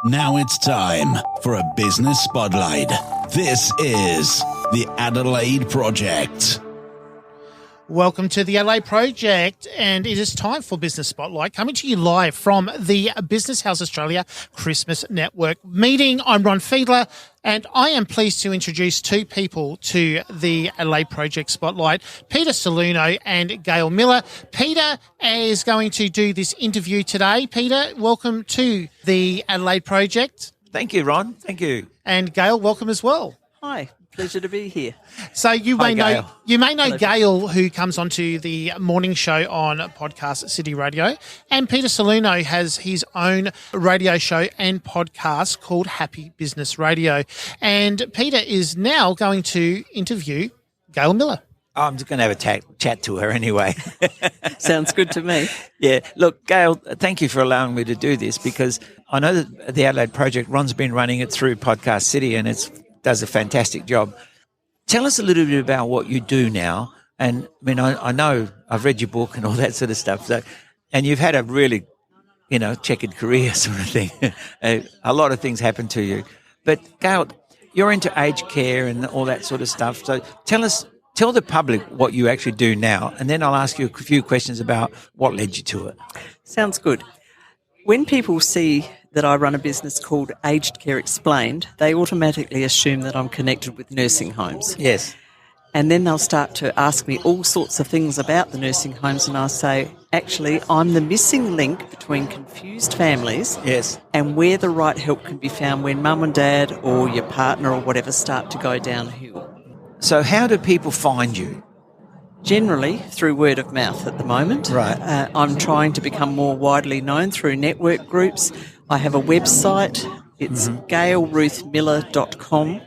Now it's time for a business spotlight. This is the Adelaide Project. Welcome to the Adelaide Project, and it is time for Business Spotlight, coming to you live from the Business House Australia Christmas Network meeting. I'm Ron Fiedler, and I am pleased to introduce two people to the Adelaide Project Spotlight, Peter Salerno and Gail Miller. Peter is going to do this interview today. Peter, welcome to the Adelaide Project. Thank you, Ron. Thank you. And Gail, welcome as well. Hi. Pleasure to be here. So you may know Hello. Gail, who comes onto the morning show on podcast City Radio, and Peter Salerno has his own radio show and podcast called Happy Business Radio. And Peter is now going to interview Gail Miller. I'm just going to have a chat to her anyway. Sounds good to me. Yeah. Look, Gail, thank you for allowing me to do this, because I know that the Adelaide Project, Ron's been running it through Podcast City, and does a fantastic job. Tell us a little bit about what you do now. And I mean, I know I've read your book and all that sort of stuff. So, and you've had a really, checkered career sort of thing. A lot of things happen to you. But Gail, you're into aged care and all that sort of stuff. So tell the public what you actually do now, and then I'll ask you a few questions about what led you to it. Sounds good. When people see that I run a business called Aged Care Explained, they automatically assume that I'm connected with nursing homes. Yes. And then they'll start to ask me all sorts of things about the nursing homes, and I say, actually, I'm the missing link between confused families and where the right help can be found when mum and dad or your partner or whatever start to go downhill. So how do people find you? Generally through word of mouth at the moment. Right. I'm trying to become more widely known through network groups. I have a website. It's gailruthmiller.com,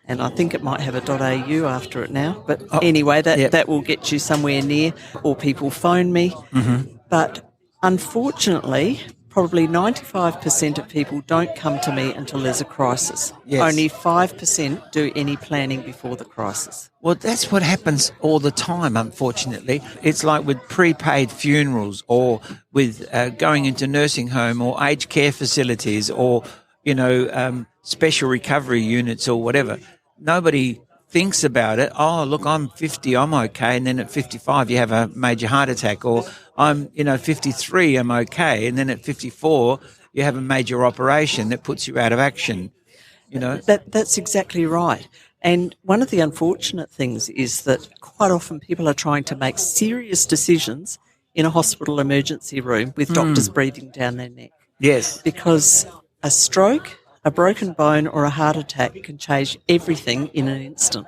and I think it might have a .au after it now. But anyway, that will get you somewhere near, or people phone me. Mm-hmm. But unfortunately, probably 95% of people don't come to me until there's a crisis. Yes. Only 5% do any planning before the crisis. Well, that's what happens all the time, unfortunately. It's like with prepaid funerals, or with going into nursing home or aged care facilities, or, special recovery units or whatever. Nobody thinks about it. Oh, look, I'm 50, I'm okay. And then at 55, you have a major heart attack. Or I'm, 53, I'm okay. And then at 54, you have a major operation that puts you out of action, That's exactly right. And one of the unfortunate things is that quite often people are trying to make serious decisions in a hospital emergency room with doctors breathing down their neck. Yes. Because a stroke, a broken bone or a heart attack can change everything in an instant.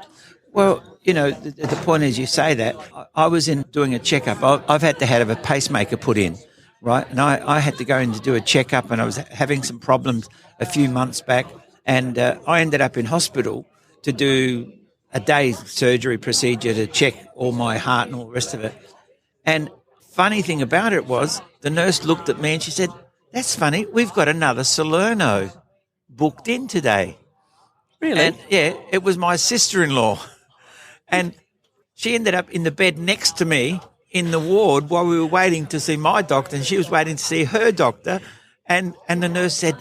Well, the point is, you say that. I was in doing a checkup. I've had to have a pacemaker put in, right? And I had to go in to do a checkup, and I was having some problems a few months back, and I ended up in hospital to do a day surgery procedure to check all my heart and all the rest of it. And funny thing about it was, the nurse looked at me and she said, "That's funny, we've got another Salerno booked in today." Really? And it was my sister-in-law. And she ended up in the bed next to me in the ward while we were waiting to see my doctor, and she was waiting to see her doctor. And the nurse said,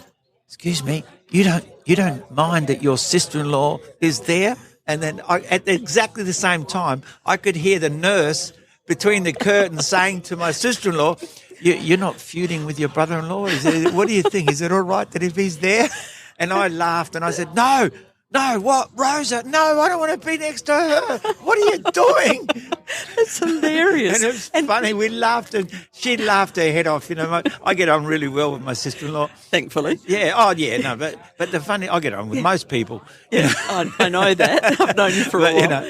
"Excuse me, you don't mind that your sister-in-law is there?" And then at exactly the same time, I could hear the nurse between the curtains saying to my sister-in-law, "You're not feuding with your brother-in-law? What do you think? Is it all right that if he's there?" And I laughed and I said, No, what, Rosa? No, I don't want to be next to her. What are you doing? That's hilarious. And it was funny. We laughed, and she laughed her head off. I get on really well with my sister-in-law. Thankfully. Yeah. Oh, yeah. No, but the funny, I get on with most people. Yeah, I know that. I've known you for a while.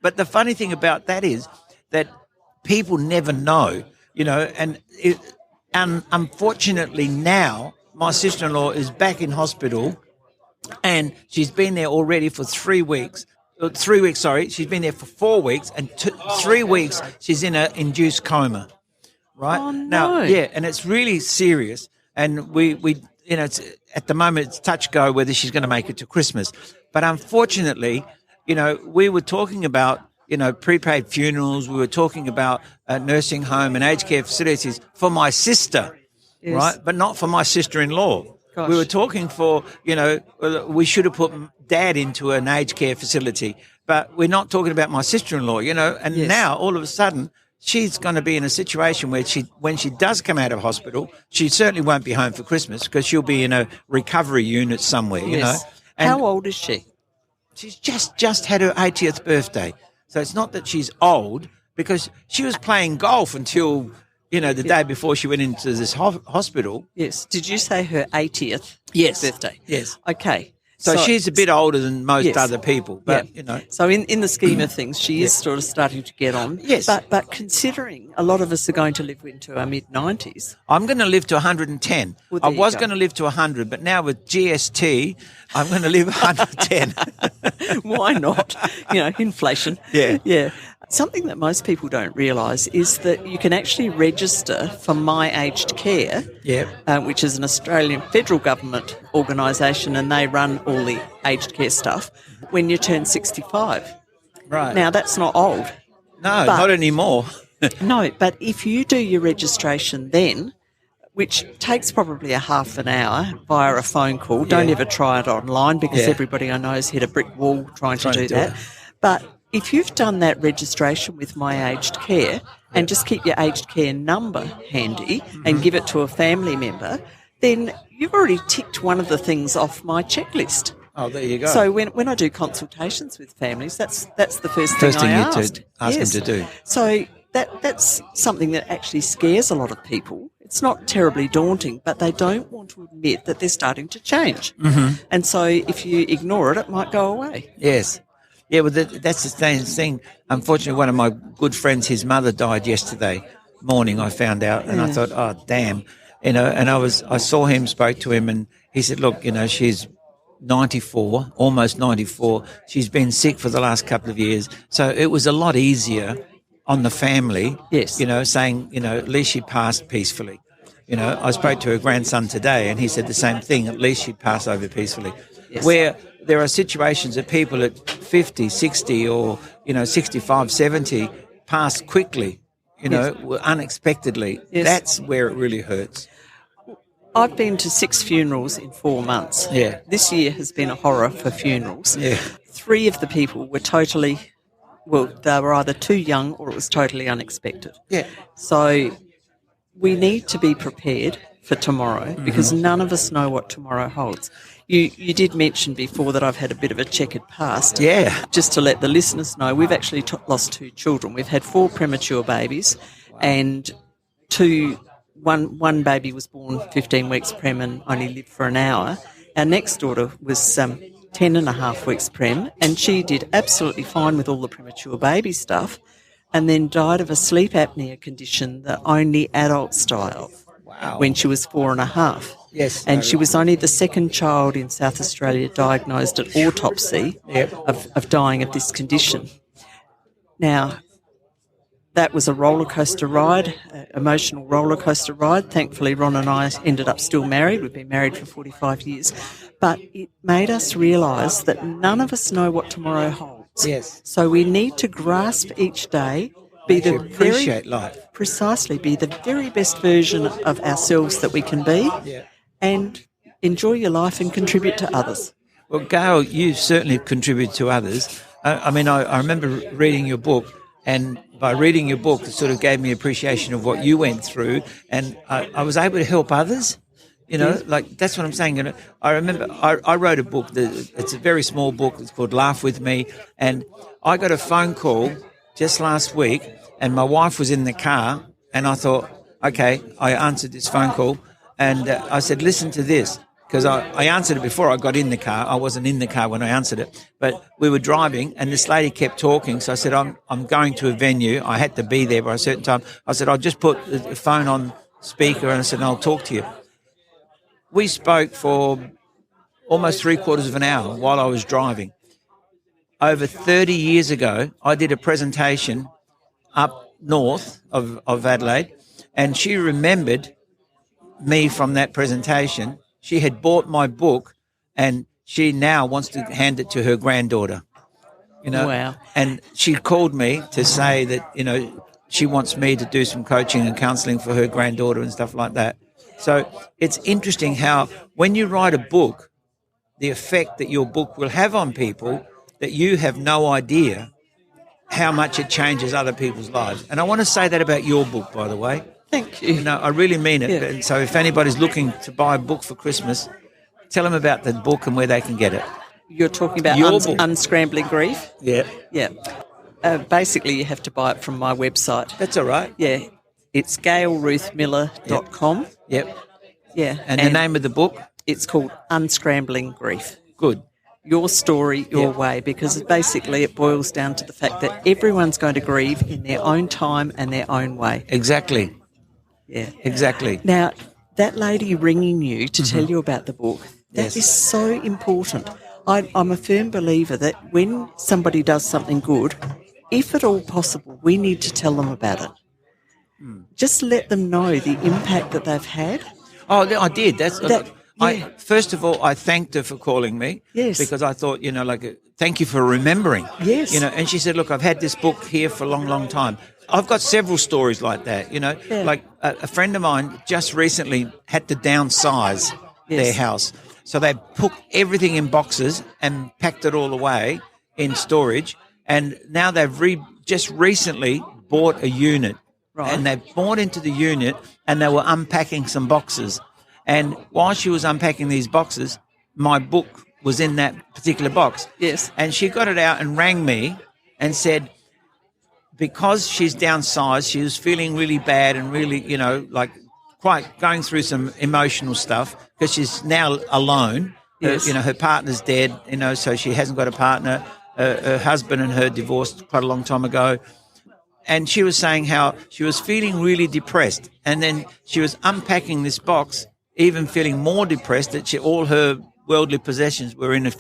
But the funny thing about that is that people never know, and unfortunately now my sister-in-law is back in hospital, and she's been there already for 3 weeks. 3 weeks, sorry. She's been there for 4 weeks, and 3 weeks she's in an induced coma, right? Oh, no. Now, and it's really serious. And we it's, at the moment it's touch go whether she's going to make it to Christmas. But unfortunately, we were talking about, prepaid funerals. We were talking about nursing home and aged care facilities for my sister, yes. right? But not for my sister-in-law. Gosh. We were talking we should have put Dad into an aged care facility, but we're not talking about my sister-in-law, and now all of a sudden she's going to be in a situation where when she does come out of hospital, she certainly won't be home for Christmas because she'll be in a recovery unit somewhere, And how old is she? She's just had her 80th birthday. So it's not that she's old, because she was playing golf until, the day before she went into this hospital. Yes. Did you say her 80th birthday? Yes. Okay. So she's a bit older than most other people, but, So in the scheme of things, she is sort of starting to get on. Yes. But considering a lot of us are going to live into our mid-90s. I'm going to live to 110. Well, I was going to live to 100, but now with GST, I'm going to live 110. Why not? Inflation. Yeah. Yeah. Something that most people don't realise is that you can actually register for My Aged Care, which is an Australian federal government organisation, and they run all the aged care stuff, when you turn 65. Right. Now, that's not old. No, not anymore. No, but if you do your registration then, which takes probably a half an hour via a phone call, don't ever try it online because everybody I know has hit a brick wall trying to do that. But if you've done that registration with My Aged Care and just keep your aged care number handy and give it to a family member, then you've already ticked one of the things off my checklist. Oh, there you go. So when I do consultations with families, that's the first thing I ask. You ask them to do. So that's something that actually scares a lot of people. It's not terribly daunting, but they don't want to admit that they're starting to change. Mm-hmm. And so if you ignore it, it might go away. Yes. Yeah, well, that's the same thing. Unfortunately, one of my good friends, his mother died yesterday morning, I found out, and I thought, oh, damn. And I saw him, spoke to him, and he said, look, she's 94, almost 94. She's been sick for the last couple of years. So it was a lot easier on the family, saying, at least she passed peacefully. I spoke to her grandson today, and he said the same thing, at least she passed over peacefully. Yes. Where there are situations that people at 50, 60 or, 65, 70 pass quickly, unexpectedly. Yes. That's where it really hurts. I've been to 6 funerals in 4 months. Yeah. This year has been a horror for funerals. Yeah. 3 of the people were they were either too young or it was totally unexpected. Yeah. So we need to be prepared for tomorrow because none of us know what tomorrow holds. You did mention before that I've had a bit of a checkered past. Yeah. Just to let the listeners know, we've actually lost 2 children. We've had 4 premature babies and one baby was born 15 weeks prem and only lived for an hour. Our next daughter was 10 and a half weeks prem, and she did absolutely fine with all the premature baby stuff and then died of a sleep apnea condition that only adults die of. Wow. When she was 4 and a half. Yes. And she was only the second child in South Australia diagnosed at autopsy of dying of this condition. Now, that was a roller coaster ride, emotional roller coaster ride. Thankfully, Ron and I ended up still married. We've been married for 45 years. But it made us realise that none of us know what tomorrow holds. Yes. So we need to grasp each day, appreciate life. Precisely, be the very best version of ourselves that we can be and enjoy your life and contribute to others. Well, Gail, you certainly contribute to others. I remember reading your book, and by reading your book, it sort of gave me appreciation of what you went through, and I was able to help others. Like that's what I'm saying. I remember I wrote a book. It's a very small book. It's called Laugh With Me, and I got a phone call just last week, and my wife was in the car, and I thought, okay, I answered this phone call, and I said, listen to this, because I answered it before I got in the car. I wasn't in the car when I answered it, but we were driving, and this lady kept talking, so I said, I'm going to a venue. I had to be there by a certain time. I said, I'll just put the phone on speaker, and I said, I'll talk to you. We spoke for almost 3/4 of an hour while I was driving. Over 30 years ago, I did a presentation up north of Adelaide, and she remembered me from that presentation. She had bought my book, and she now wants to hand it to her granddaughter. Wow. And she called me to say that, she wants me to do some coaching and counselling for her granddaughter and stuff like that. So it's interesting how when you write a book, the effect that your book will have on people, that you have no idea how much it changes other people's lives. And I want to say that about your book, by the way. Thank you. I really mean it. Yeah. And so if anybody's looking to buy a book for Christmas, tell them about the book and where they can get it. You're talking about Unscrambling Grief? Yeah. Yeah. Basically, you have to buy it from my website. That's all right. Yeah. It's gailruthmiller.com. Yep. Yeah. And the name of the book? It's called Unscrambling Grief. Good. Your story, your way, because basically it boils down to the fact that everyone's going to grieve in their own time and their own way. Exactly. Yeah. Exactly. Now, that lady ringing you to tell you about the book, that is so important. I'm a firm believer that when somebody does something good, if at all possible, we need to tell them about it. Just let them know the impact that they've had. Oh, I did. First of all, I thanked her for calling me. Yes. Because I thought, thank you for remembering. Yes. And she said, look, I've had this book here for a long, long time. I've got several stories like that, Like a friend of mine just recently had to downsize their house. So they put everything in boxes and packed it all away in storage. And now they've just recently bought a unit. Right. And they bought into the unit and they were unpacking some boxes. And while she was unpacking these boxes, my book was in that particular box. Yes. And she got it out and rang me and said, because she's downsized, she was feeling really bad and really, quite going through some emotional stuff because she's now alone. Yes. Her partner's dead, so she hasn't got a partner. Her husband and her divorced quite a long time ago. And she was saying how she was feeling really depressed. And then she was unpacking this box, even feeling more depressed that all her worldly possessions were in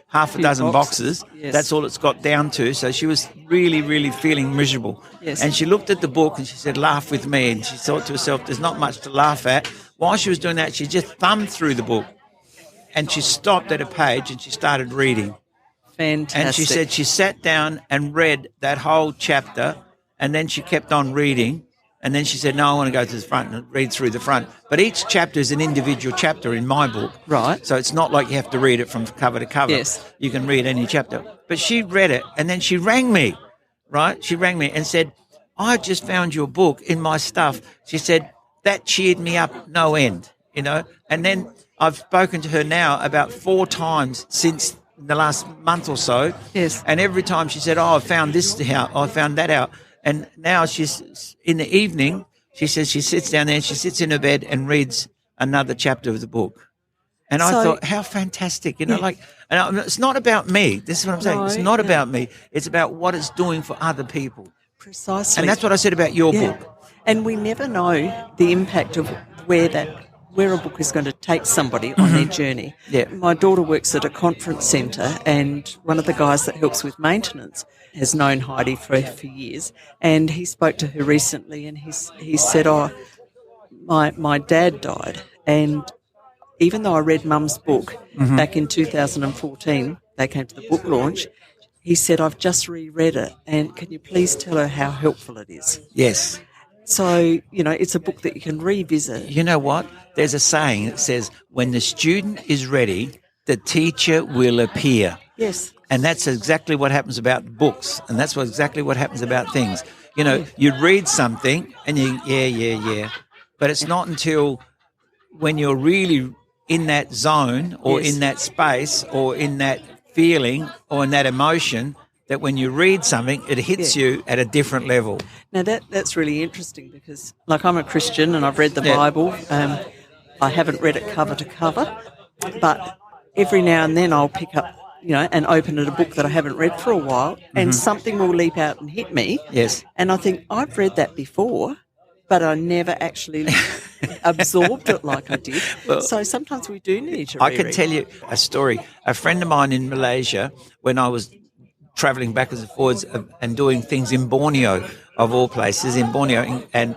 half a dozen boxes. Yes. That's all it's got down to. So she was really, really feeling miserable. Yes. And she looked at the book and she said, laugh with me. And she thought to herself, there's not much to laugh at. While she was doing that, she just thumbed through the book and she stopped at a page and she started reading. Fantastic. And she said she sat down and read that whole chapter and then she kept on reading. And then she said, no, I want to go to the front and read through the front. But each chapter is an individual chapter in my book. Right. So it's not like you have to read it from cover to cover. Yes. You can read any chapter. But she read it and then she rang me, right? She rang me and said, I just found your book in my stuff. She said, that cheered me up no end, And then I've spoken to her now about 4 times since the last month or so. Yes. And every time she said, I found this out, I found that out. And now she's in the evening, she says she sits down there and she sits in her bed and reads another chapter of the book. And I thought, how fantastic, and it's not about me. This is what I'm saying. It's not about me. It's about what it's doing for other people. Precisely. And that's what I said about your book. And we never know the impact of where a book is going to take somebody on their journey. Yeah. My daughter works at a conference centre and one of the guys that helps with maintenance has known Heidi for years, and he spoke to her recently and he said, my dad died, and even though I read Mum's book back in 2014, they came to the book launch, he said, I've just reread it and can you please tell her how helpful it is? Yes. So, it's a book that you can revisit. You know what? There's a saying that says, when the student is ready, the teacher will appear. Yes. And that's exactly what happens about books. And that's exactly what happens about things. You read something and you, But it's not until when you're really in that zone or in that space or in that feeling or in that emotion that when you read something, it hits you at a different level. Now, that's really interesting because, I'm a Christian and I've read the Bible. I haven't read it cover to cover, but every now and then I'll pick up, and open at a book that I haven't read for a while and something will leap out and hit me. Yes. And I think, I've read that before, but I never actually absorbed it like I did. Well, so sometimes we do need to reread. I can tell you a story. A friend of mine in Malaysia, when I was travelling backwards and forwards and doing things in Borneo, of all places, in Borneo, and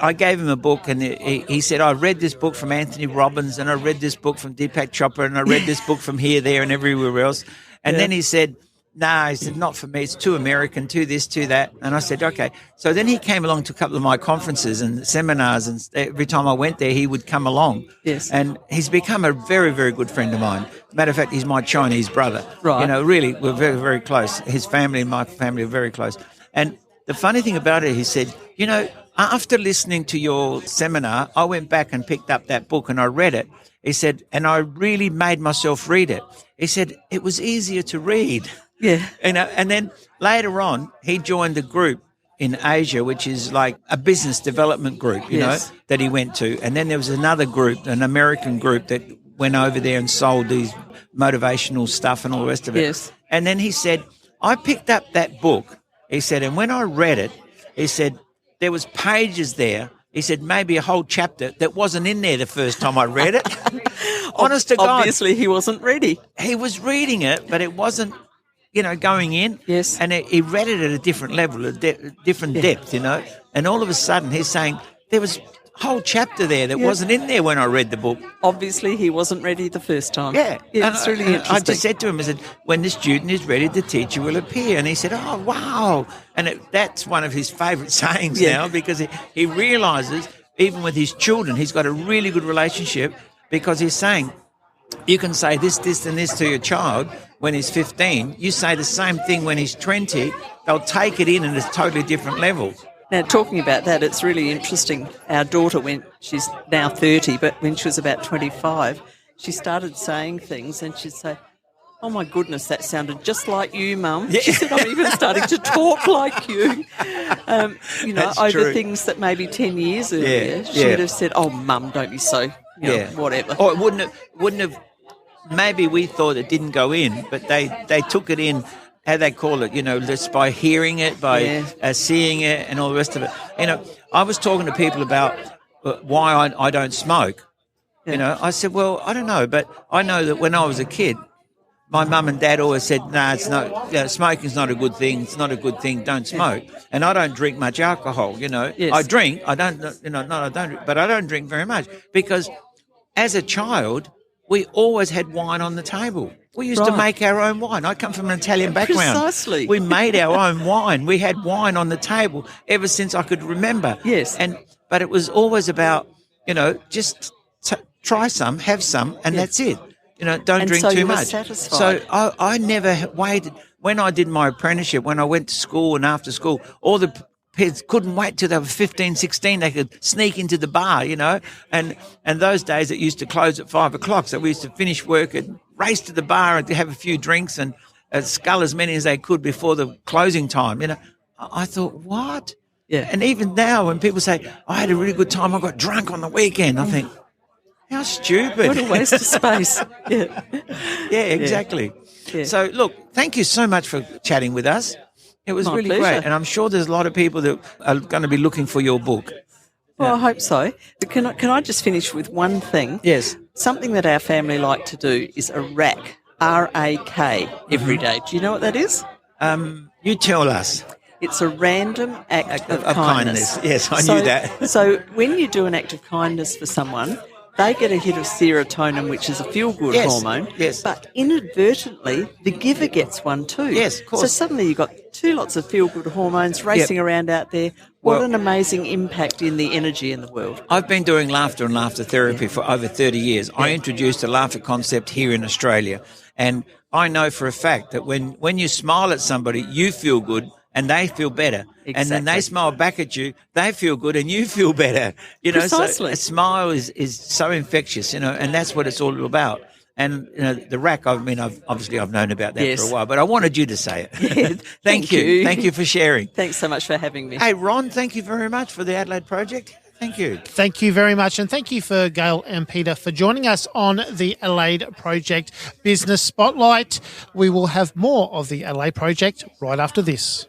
I gave him a book and he said, I read this book from Anthony Robbins and I read this book from Deepak Chopra and I read this book from here, there and everywhere else. And then he said, no, he said, not for me. It's too American, too this, too that. And I said, okay. So then he came along to a couple of my conferences and seminars, and every time I went there, he would come along. Yes. And he's become a very, very good friend of mine. Matter of fact, he's my Chinese brother. Right. You know, really, we're very, very close. His family and my family are very close. And the funny thing about it, he said, you know, after listening to your seminar, I went back and picked up that book and I read it. He said, and I really made myself read it. He said, it was easier to read. Yeah. And then later on, he joined a group in Asia, which is like a business development group, you know, that he went to. And then there was another group, an American group that went over there and sold these motivational stuff and all the rest of it. Yes. And then he said, I picked up that book, he said, and when I read it, he said, there was pages there. He said, maybe a whole chapter that wasn't in there the first time I read it. Honest to God. Obviously, he wasn't ready. He was reading it, but it wasn't, you know, going in. Yes. And he read it at a different level, a different depth, you know. And all of a sudden he's saying there was a whole chapter there that wasn't in there when I read the book. Obviously, he wasn't ready the first time. Yeah. It's really interesting. I just said to him, I said, when the student is ready, the teacher will appear. And he said, oh, wow. And that's one of his favourite sayings now, because he realises, even with his children, he's got a really good relationship, because he's saying, you can say this, this and this to your child when he's 15. You say the same thing when he's 20. They'll take it in at a totally different level. Now, talking about that, it's really interesting. Our daughter she's now 30, but when she was about 25, she started saying things and she'd say, oh, my goodness, that sounded just like you, Mum. Yeah. She said, I'm even starting to talk like you. You know, That's over true. Things that maybe 10 years earlier, she'd have said, oh, Mum, don't be so, you know, whatever. Or it wouldn't have, maybe we thought it didn't go in, but they took it in, how they call it, you know, just by hearing it, by seeing it and all the rest of it. You know, I was talking to people about why I don't smoke. Yeah. You know, I said, well, I don't know, but I know that when I was a kid, my mum and dad always said, no, it's not, you know, smoking's not a good thing. It's not a good thing. Don't smoke. Yeah. And I don't drink much alcohol, you know. Yes. I drink. I don't, you know, no, I don't, but I don't drink very much, because as a child, we always had wine on the table. We used to make our own wine. I come from an Italian background. Precisely. We made our own wine. We had wine on the table ever since I could remember. Yes. But it was always about, you know, just try some, have some, and that's it. You know, don't drink so too you were much. Satisfied. So I never waited. When I did my apprenticeship, when I went to school and after school, all the kids couldn't wait till they were 15, 16. They could sneak into the bar, you know. And those days it used to close at 5 o'clock. So we used to finish work and race to the bar and to have a few drinks and scull as many as they could before the closing time. You know, I thought, what? Yeah. And even now when people say, I had a really good time, I got drunk on the weekend, I think, how stupid. What a waste of space. Yeah. Yeah, exactly. Yeah. So, look, thank you so much for chatting with us. It was really pleasure. great. And I'm sure there's a lot of people that are going to be looking for your book. Well, I hope so. But can I just finish with one thing? Yes. Something that our family like to do is a rack, R-A-K, every day. Do you know what that is? You tell us. It's a random act of kindness. Yes, I knew that. So when you do an act of kindness for someone, they get a hit of serotonin, which is a feel-good hormone. Yes. But inadvertently, the giver gets one too. Yes, of course. So suddenly you've got two lots of feel-good hormones racing around out there. What an amazing impact in the energy in the world. I've been doing laughter and laughter therapy for over 30 years. I introduced a laughter concept here in Australia. And I know for a fact that when you smile at somebody, you feel good and they feel better. Exactly. And then they smile back at you, they feel good and you feel better. You know, Precisely. So a smile is so infectious, you know, and that's what it's all about. And, you know, the rack, I've known about that for a while, but I wanted you to say it. Yeah, Thank you. Thank you for sharing. Thanks so much for having me. Hey, Ron, thank you very much for the Adelaide Project. Thank you. Thank you very much. And thank you for Gail and Peter for joining us on the Adelaide Project Business Spotlight. We will have more of the Adelaide Project right after this.